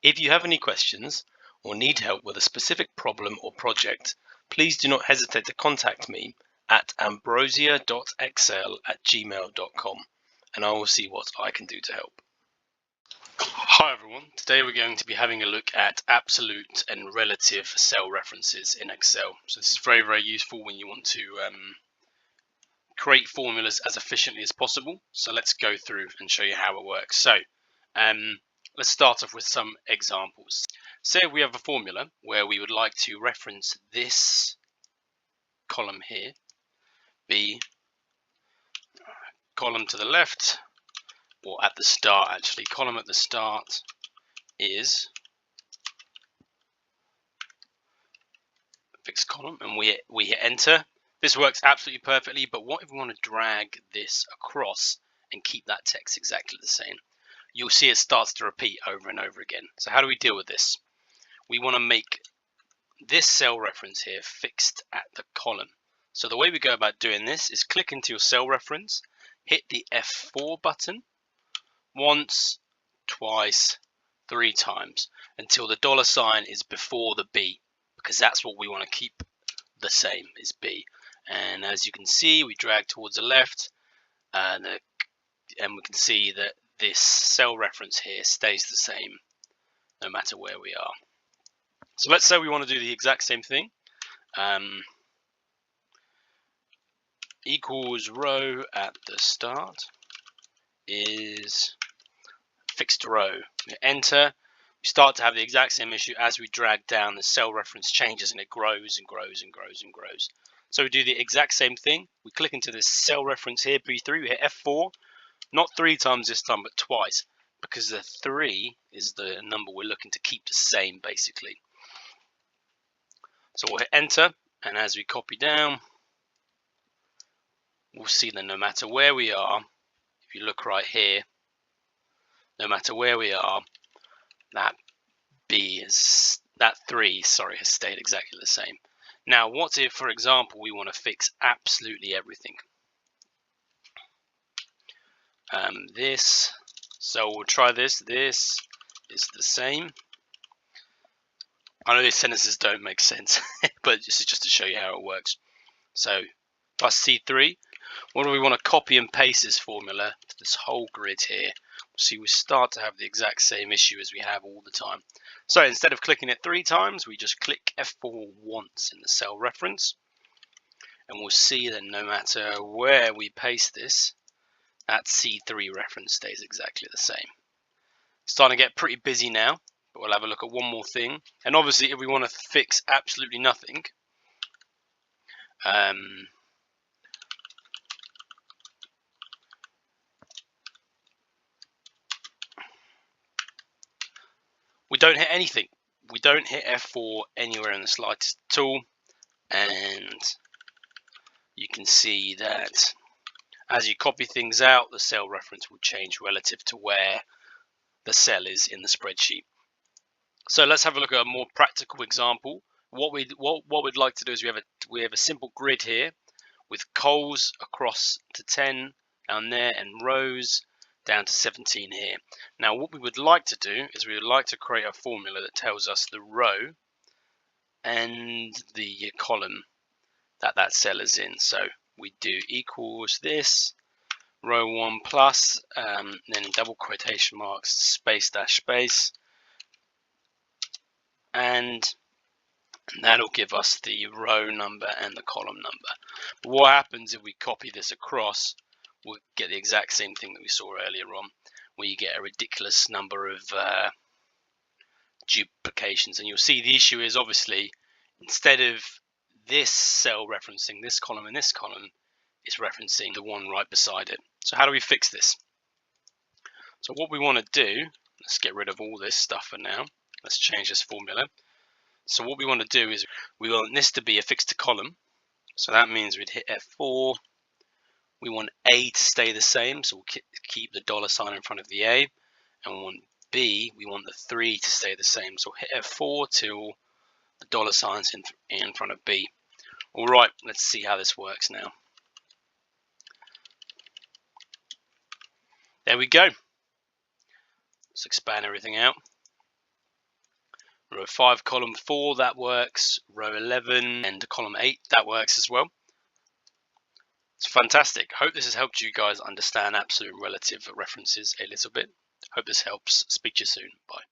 If you have any questions or need help with a specific problem or project, please do not hesitate to contact me at ambrosia.excel@gmail.com and I will see what I can do to help. Hi everyone, today we're going to be having a look at absolute and relative cell references in Excel. So this is very useful when you want to create formulas as efficiently as possible. So let's go through and show you how it works. So let's start off with some examples. Say we have a formula where we would like to reference this column here, B, column to the left, or at the start actually, column at the start is fixed column, and we hit enter. This works absolutely perfectly, but what if we want to drag this across and keep that text exactly the same? You'll see it starts to repeat over and over again. So how do we deal with this? We want to make this cell reference here fixed at the column. So the way we go about doing this is click into your cell reference, hit the F4 button once, twice, 3 times until the dollar sign is before the B, because that's what we want to keep the same, is B. And as you can see, we drag towards the left and we can see that this cell reference here stays the same no matter where we are. So let's say we want to do the exact same thing. Equals row at the start is fixed row. We enter. We start to have the exact same issue. As we drag down, the cell reference changes and it grows and grows and grows and grows. So we do the exact same thing. We click into this cell reference here, B3, we hit F4, not 3 times this time, but twice, because the 3 is the number we're looking to keep the same, basically. So we'll hit enter, and as we copy down, we'll see that no matter where we are, if you look right here, no matter where we are, that 3 has stayed exactly the same. Now, what if, for example, we want to fix absolutely everything? So we'll try this. This is the same. I know these sentences don't make sense, but this is just to show you how it works. So plus C3, what do we want to copy and paste this formula to this whole grid here? See, we start to have the exact same issue as we have all the time. So instead of clicking it 3 times, we just click F4 once in the cell reference, and we'll see that no matter where we paste this, that C3 reference stays exactly the same. It's starting to get pretty busy now, but we'll have a look at one more thing. And obviously, if we want to fix absolutely nothing, we don't hit anything. We don't hit F4 anywhere in the slightest at all, and you can see that as you copy things out, the cell reference will change relative to where the cell is in the spreadsheet. So let's have a look at a more practical example. What we'd like to do is we have a simple grid here with coals across to 10 down there and rows down to 17 here. Now what we would like to do is we would like to create a formula that tells us the row and the column that cell is in. So we do equals this, row 1 plus, then in double quotation marks, space dash space, and that'll give us the row number and the column number. But what happens if we copy this across? We'll get the exact same thing that we saw earlier on, where you get a ridiculous number of duplications. And you'll see the issue is obviously instead of this cell referencing this column and this column, it's referencing the one right beside it. So how do we fix this? So what we want to do, let's get rid of all this stuff for now. Let's change this formula. So what we want to do is we want this to be a fixed column. So that means we'd hit F4. We want A to stay the same, so we'll keep the dollar sign in front of the A. And we want B, we want the 3 to stay the same. So hit F4 till the dollar sign's in front of B. All right, let's see how this works now. There we go. Let's expand everything out. Row 5, column 4, that works. Row 11 and column 8, that works as well. It's fantastic. Hope this has helped you guys understand absolute and relative references a little bit. Hope this helps. Speak to you soon. Bye.